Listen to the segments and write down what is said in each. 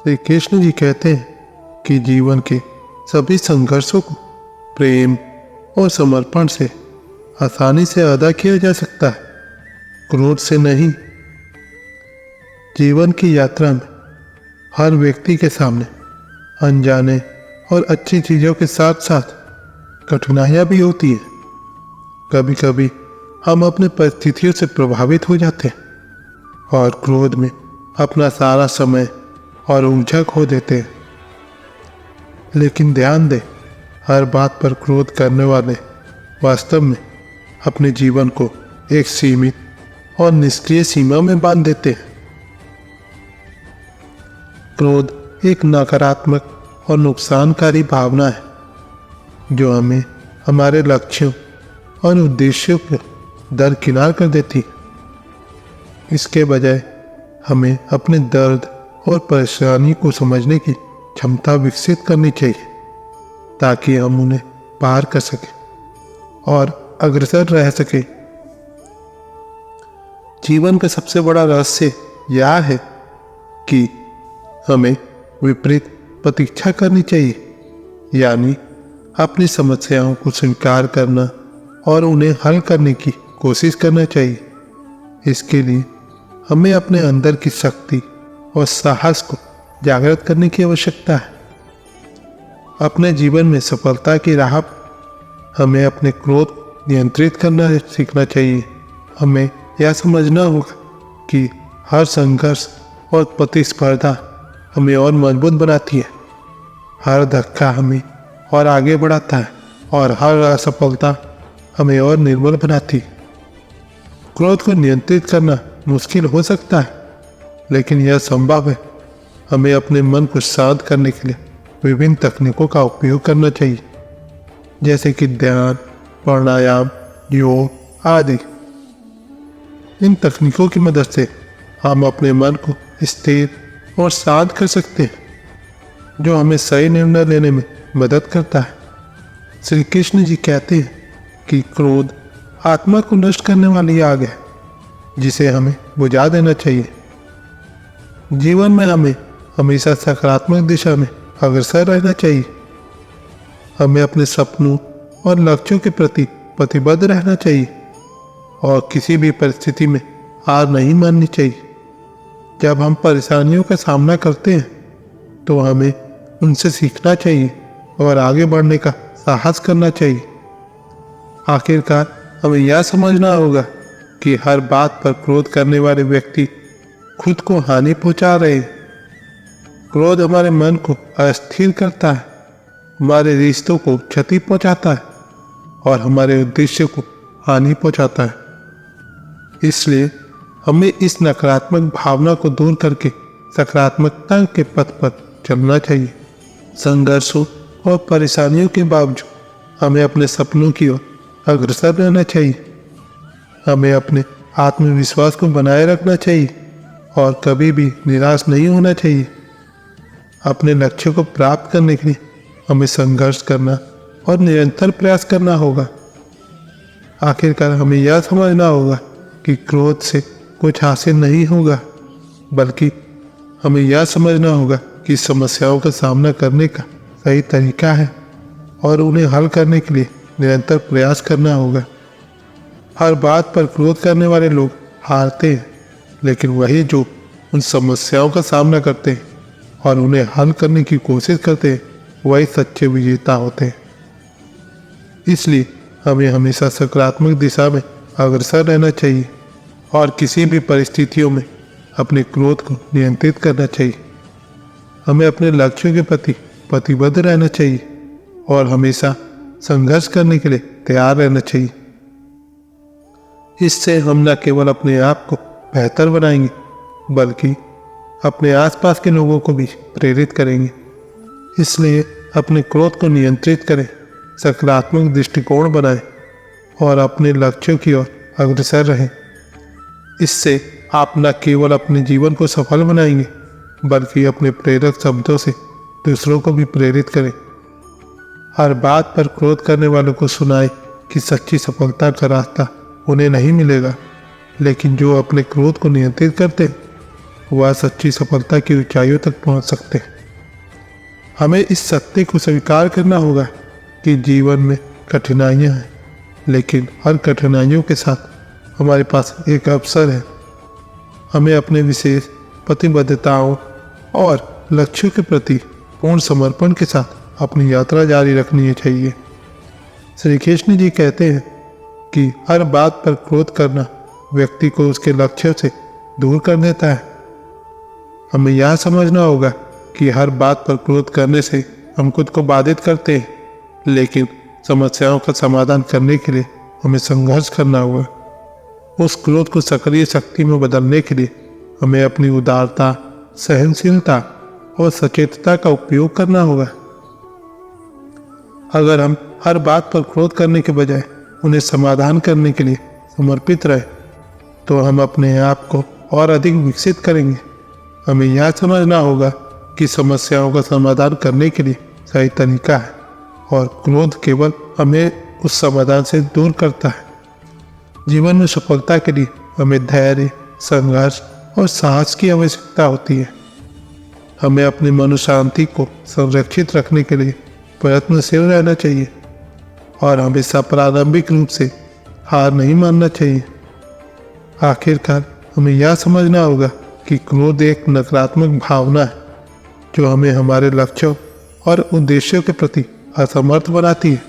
श्री कृष्ण जी कहते हैं कि जीवन के सभी संघर्षों को प्रेम और समर्पण से आसानी से अदा किया जा सकता है, क्रोध से नहीं। जीवन की यात्रा में हर व्यक्ति के सामने अनजाने और अच्छी चीज़ों के साथ साथ कठिनाइयाँ भी होती हैं। कभी कभी हम अपने परिस्थितियों से प्रभावित हो जाते हैं और क्रोध में अपना सारा समय और ऊर्जा खो देते हैं। लेकिन ध्यान दें, हर बात पर क्रोध करने वाले वास्तव में अपने जीवन को एक सीमित और निष्क्रिय सीमा में बांध देते हैं। क्रोध एक नकारात्मक और नुकसानकारी भावना है जो हमें हमारे लक्ष्यों और उद्देश्यों को दरकिनार कर देती है। इसके बजाय हमें अपने दर्द और परेशानी को समझने की क्षमता विकसित करनी चाहिए ताकि हम उन्हें पार कर सकें और अग्रसर रह सकें। जीवन का सबसे बड़ा रहस्य यह है कि हमें विपरीत प्रतीक्षा करनी चाहिए, यानी अपनी समस्याओं को स्वीकार करना और उन्हें हल करने की कोशिश करना चाहिए। इसके लिए हमें अपने अंदर की शक्ति और साहस को जागृत करने की आवश्यकता है। अपने जीवन में सफलता की राह हमें अपने क्रोध नियंत्रित करना सीखना चाहिए। हमें यह समझना होगा कि हर संघर्ष और प्रतिस्पर्धा हमें और मजबूत बनाती है। हर धक्का हमें और आगे बढ़ाता है और हर असफलता हमें और निर्बल बनाती है। क्रोध को नियंत्रित करना मुश्किल हो सकता है, लेकिन यह संभव है। हमें अपने मन को शांत करने के लिए विभिन्न तकनीकों का उपयोग करना चाहिए, जैसे कि ध्यान, प्राणायाम, योग आदि। इन तकनीकों की मदद से हम अपने मन को स्थिर और शांत कर सकते हैं, जो हमें सही निर्णय लेने में मदद करता है। श्री कृष्ण जी कहते हैं कि क्रोध आत्मा को नष्ट करने वाली आग है, जिसे हमें बुझा देना चाहिए। जीवन में हमें हमेशा सकारात्मक दिशा में अग्रसर रहना चाहिए। हमें अपने सपनों और लक्ष्यों के प्रति प्रतिबद्ध रहना चाहिए और किसी भी परिस्थिति में हार नहीं माननी चाहिए। जब हम परेशानियों का सामना करते हैं तो हमें उनसे सीखना चाहिए और आगे बढ़ने का साहस करना चाहिए। आखिरकार हमें यह समझना होगा कि हर बात पर क्रोध करने वाले व्यक्ति खुद को हानि पहुंचा रहे हैं। क्रोध हमारे मन को अस्थिर करता है, हमारे रिश्तों को क्षति पहुंचाता है और हमारे उद्देश्य को हानि पहुंचाता है। इसलिए हमें इस नकारात्मक भावना को दूर करके सकारात्मकता के पथ पर चलना चाहिए। संघर्षों और परेशानियों के बावजूद हमें अपने सपनों की ओर अग्रसर रहना चाहिए। हमें अपने आत्मविश्वास को बनाए रखना चाहिए और कभी भी निराश नहीं होना चाहिए। अपने लक्ष्य को प्राप्त करने के लिए हमें संघर्ष करना और निरंतर प्रयास करना होगा। आखिरकार हमें यह समझना होगा कि क्रोध से कुछ हासिल नहीं होगा, बल्कि हमें यह समझना होगा कि समस्याओं का सामना करने का सही तरीका है और उन्हें हल करने के लिए निरंतर प्रयास करना होगा। हर बात पर क्रोध करने वाले लोग हारते हैं, लेकिन वही जो उन समस्याओं का सामना करते हैं और उन्हें हल करने की कोशिश करते हैं, वही सच्चे विजेता होते हैं। इसलिए हमें हमेशा सकारात्मक दिशा में अग्रसर रहना चाहिए और किसी भी परिस्थितियों में अपने क्रोध को नियंत्रित करना चाहिए। हमें अपने लक्ष्यों के प्रति प्रतिबद्ध रहना चाहिए और हमेशा संघर्ष करने के लिए तैयार रहना चाहिए। इससे हम न केवल अपने आप को बेहतर बनाएंगे, बल्कि अपने आसपास के लोगों को भी प्रेरित करेंगे। इसलिए अपने क्रोध को नियंत्रित करें, सकारात्मक दृष्टिकोण बनाएं और अपने लक्ष्यों की ओर अग्रसर रहें। इससे आप न केवल अपने जीवन को सफल बनाएंगे, बल्कि अपने प्रेरक शब्दों से दूसरों को भी प्रेरित करें। हर बात पर क्रोध करने वालों को सुनाए कि सच्ची सफलता का रास्ता उन्हें नहीं मिलेगा, लेकिन जो अपने क्रोध को नियंत्रित करते हैं वह सच्ची सफलता की ऊंचाइयों तक पहुंच सकते हैं। हमें इस सत्य को स्वीकार करना होगा कि जीवन में कठिनाइयां हैं, लेकिन हर कठिनाइयों के साथ हमारे पास एक अवसर है। हमें अपने विशेष प्रतिबद्धताओं और लक्ष्यों के प्रति पूर्ण समर्पण के साथ अपनी यात्रा जारी रखनी चाहिए। श्री कृष्ण जी कहते हैं कि हर बात पर क्रोध करना व्यक्ति को उसके लक्ष्य से दूर कर देता है। हमें यह समझना होगा कि हर बात पर क्रोध करने से हम खुद को बाधित करते हैं, लेकिन समस्याओं का समाधान करने के लिए हमें संघर्ष करना होगा। उस क्रोध को सक्रिय शक्ति में बदलने के लिए हमें अपनी उदारता, सहनशीलता और सचेतता का उपयोग करना होगा। अगर हम हर बात पर क्रोध करने के बजाय उन्हें समाधान करने के लिए समर्पित रहे तो हम अपने आप को और अधिक विकसित करेंगे। हमें यह समझना होगा कि समस्याओं का समाधान करने के लिए सही तरीका है और क्रोध केवल हमें उस समाधान से दूर करता है। जीवन में सफलता के लिए हमें धैर्य, संघर्ष और साहस की आवश्यकता होती है। हमें अपनी मनोशांति को संरक्षित रखने के लिए प्रयत्नशील रहना चाहिए और हमेशा प्रारंभिक रूप से हार नहीं मानना चाहिए। आखिरकार हमें यह समझना होगा कि क्रोध एक नकारात्मक भावना है जो हमें हमारे लक्ष्यों और उद्देश्यों के प्रति असमर्थ बनाती है।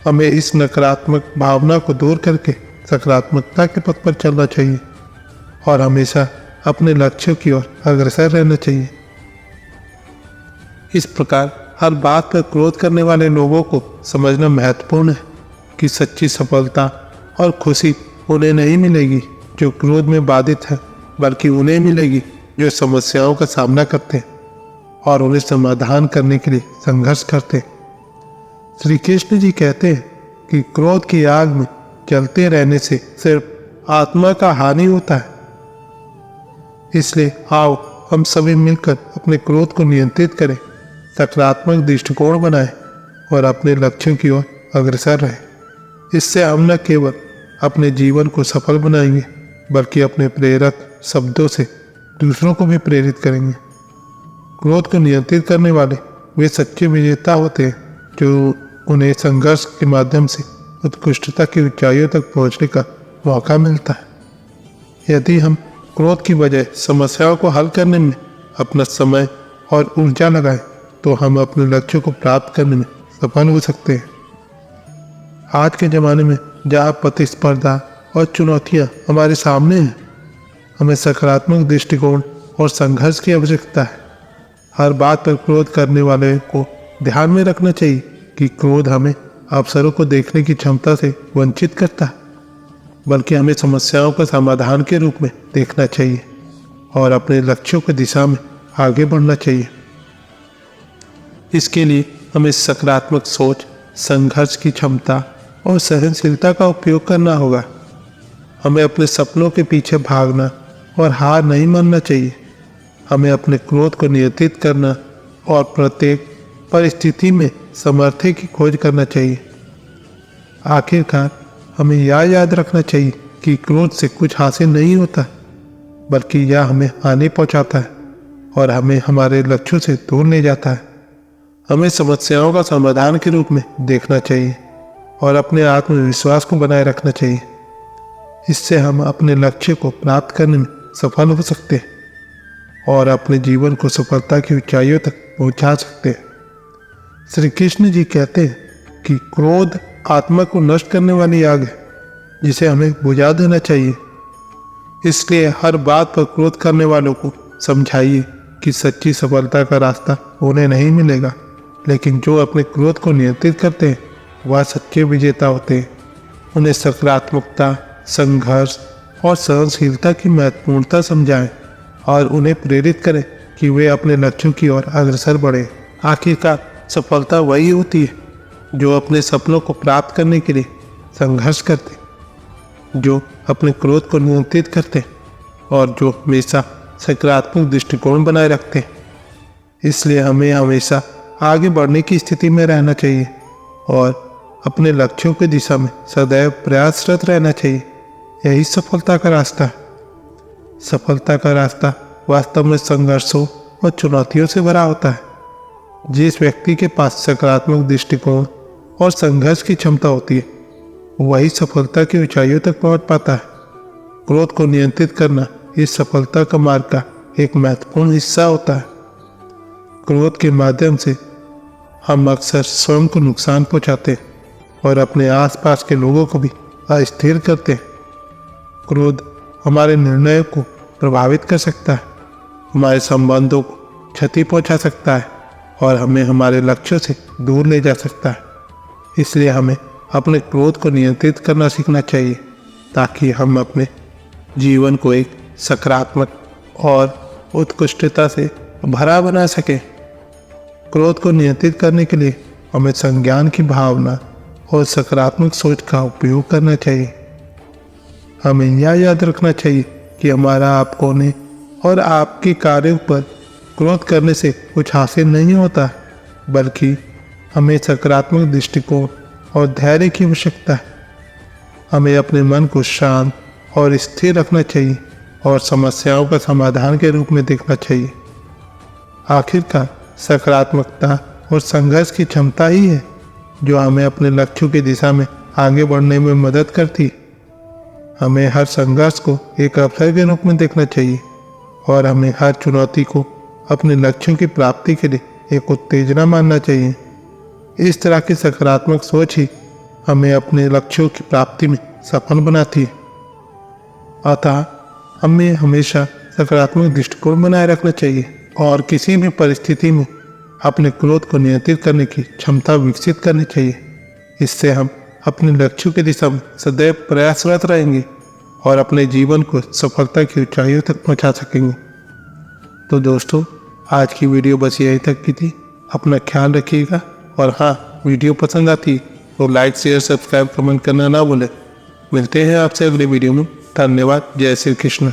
हमें इस नकारात्मक भावना को दूर करके सकारात्मकता के पथ पर चलना चाहिए और हमेशा अपने लक्ष्यों की ओर अग्रसर रहना चाहिए। इस प्रकार हर बात पर क्रोध करने वाले लोगों को समझना महत्वपूर्ण है कि सच्ची सफलता और खुशी उन्हें नहीं मिलेगी जो क्रोध में बाधित है, बल्कि उन्हें मिलेगी जो समस्याओं का सामना करते हैं और उन्हें समाधान करने के लिए संघर्ष करते हैं। श्री कृष्ण जी कहते हैं कि क्रोध की आग में जलते रहने से सिर्फ आत्मा का हानि होता है। इसलिए आओ हम सभी मिलकर अपने क्रोध को नियंत्रित करें, सकारात्मक दृष्टिकोण बनाएं और अपने लक्ष्यों की ओर अग्रसर रहें। इससे हम न केवल अपने जीवन को सफल बनाएंगे, बल्कि अपने प्रेरक शब्दों से दूसरों को भी प्रेरित करेंगे। क्रोध को नियंत्रित करने वाले वे सच्चे विजेता होते हैं जो उन्हें संघर्ष के माध्यम से उत्कृष्टता की ऊंचाइयों तक पहुंचने का मौका मिलता है। यदि हम क्रोध की बजाय समस्याओं को हल करने में अपना समय और ऊर्जा लगाएं तो हम अपने लक्ष्यों को प्राप्त करने में सफल हो सकते हैं। आज के ज़माने में जहाँ प्रतिस्पर्धा और चुनौतियाँ हमारे सामने हैं, हमें सकारात्मक दृष्टिकोण और संघर्ष की आवश्यकता है। हर बात पर क्रोध करने वाले को ध्यान में रखना चाहिए कि क्रोध हमें अवसरों को देखने की क्षमता से वंचित करता है, बल्कि हमें समस्याओं का समाधान के रूप में देखना चाहिए और अपने लक्ष्यों की दिशा में आगे बढ़ना चाहिए। इसके लिए हमें सकारात्मक सोच, संघर्ष की क्षमता और सहनशीलता का उपयोग करना होगा। हमें अपने सपनों के पीछे भागना और हार नहीं मानना चाहिए। हमें अपने क्रोध को नियंत्रित करना और प्रत्येक परिस्थिति में सामर्थ्य की खोज करना चाहिए। आखिरकार हमें यह याद रखना चाहिए कि क्रोध से कुछ हासिल नहीं होता, बल्कि यह हमें हानि पहुंचाता है और हमें हमारे लक्ष्यों से दूर ले जाता है। हमें समस्याओं का समाधान के रूप में देखना चाहिए और अपने आत्मविश्वास को बनाए रखना चाहिए। इससे हम अपने लक्ष्य को प्राप्त करने में सफल हो सकते हैं और अपने जीवन को सफलता की ऊंचाइयों तक पहुंचा सकते हैं। श्री कृष्ण जी कहते हैं कि क्रोध आत्मा को नष्ट करने वाली आग है जिसे हमें बुझा देना चाहिए। इसलिए हर बात पर क्रोध करने वालों को समझाइए कि सच्ची सफलता का रास्ता उन्हें नहीं मिलेगा, लेकिन जो अपने क्रोध को नियंत्रित करते हैं वह सच्चे विजेता होते हैं। उन्हें सकारात्मकता, संघर्ष और सहनशीलता की महत्वपूर्णता समझाएं और उन्हें प्रेरित करें कि वे अपने लक्ष्यों की ओर अग्रसर बढ़ें। आखिरकार सफलता वही होती है जो अपने सपनों को प्राप्त करने के लिए संघर्ष करते, जो अपने क्रोध को नियंत्रित करते और जो हमेशा सकारात्मक दृष्टिकोण बनाए रखते हैं। इसलिए हमें हमेशा आगे बढ़ने की स्थिति में रहना चाहिए और अपने लक्ष्यों की दिशा में सदैव प्रयासरत रहना चाहिए। यही सफलता का रास्ता है। सफलता का रास्ता वास्तव में संघर्षों और चुनौतियों से भरा होता है। जिस व्यक्ति के पास सकारात्मक दृष्टिकोण और संघर्ष की क्षमता होती है वही सफलता की ऊंचाइयों तक पहुंच पाता है। क्रोध को नियंत्रित करना इस सफलता का मार्ग का एक महत्वपूर्ण हिस्सा होता है। क्रोध के माध्यम से हम अक्सर स्वयं को नुकसान पहुंचाते हैं और अपने आसपास के लोगों को भी अस्थिर करते हैं। क्रोध हमारे निर्णयों को प्रभावित कर सकता है, हमारे संबंधों को क्षति पहुंचा सकता है और हमें हमारे लक्ष्यों से दूर ले जा सकता है। इसलिए हमें अपने क्रोध को नियंत्रित करना सीखना चाहिए ताकि हम अपने जीवन को एक सकारात्मक और उत्कृष्टता से भरा बना सकें। क्रोध को नियंत्रित करने के लिए हमें संज्ञान की भावना और सकारात्मक सोच का उपयोग करना चाहिए। हमें यह याद रखना चाहिए कि हमारा आपको ने और आपके कार्यों पर क्रोध करने से कुछ हासिल नहीं होता, बल्कि हमें सकारात्मक दृष्टिकोण और धैर्य की आवश्यकता है। हमें अपने मन को शांत और स्थिर रखना चाहिए और समस्याओं का समाधान के रूप में देखना चाहिए। आखिरकार सकारात्मकता और संघर्ष की क्षमता ही है जो हमें अपने लक्ष्यों की दिशा में आगे बढ़ने में मदद करती। हमें हर संघर्ष को एक अवसर के रूप में देखना चाहिए और हमें हर चुनौती को अपने लक्ष्यों की प्राप्ति के लिए एक उत्तेजना मानना चाहिए। इस तरह की सकारात्मक सोच ही हमें अपने लक्ष्यों की प्राप्ति में सफल बनाती है। अतः हमें हमेशा सकारात्मक दृष्टिकोण बनाए रखना चाहिए और किसी भी परिस्थिति में अपने क्रोध को नियंत्रित करने की क्षमता विकसित करनी चाहिए। इससे हम अपने लक्ष्यों की दिशा में सदैव प्रयासरत रहेंगे और अपने जीवन को सफलता की ऊंचाइयों तक पहुंचा सकेंगे। तो दोस्तों, आज की वीडियो बस यहीं तक की थी। अपना ख्याल रखिएगा और हाँ, वीडियो पसंद आती तो लाइक, शेयर, सब्सक्राइब, कमेंट करना ना भूलें। मिलते हैं आपसे अगले वीडियो में। धन्यवाद। जय श्री कृष्ण।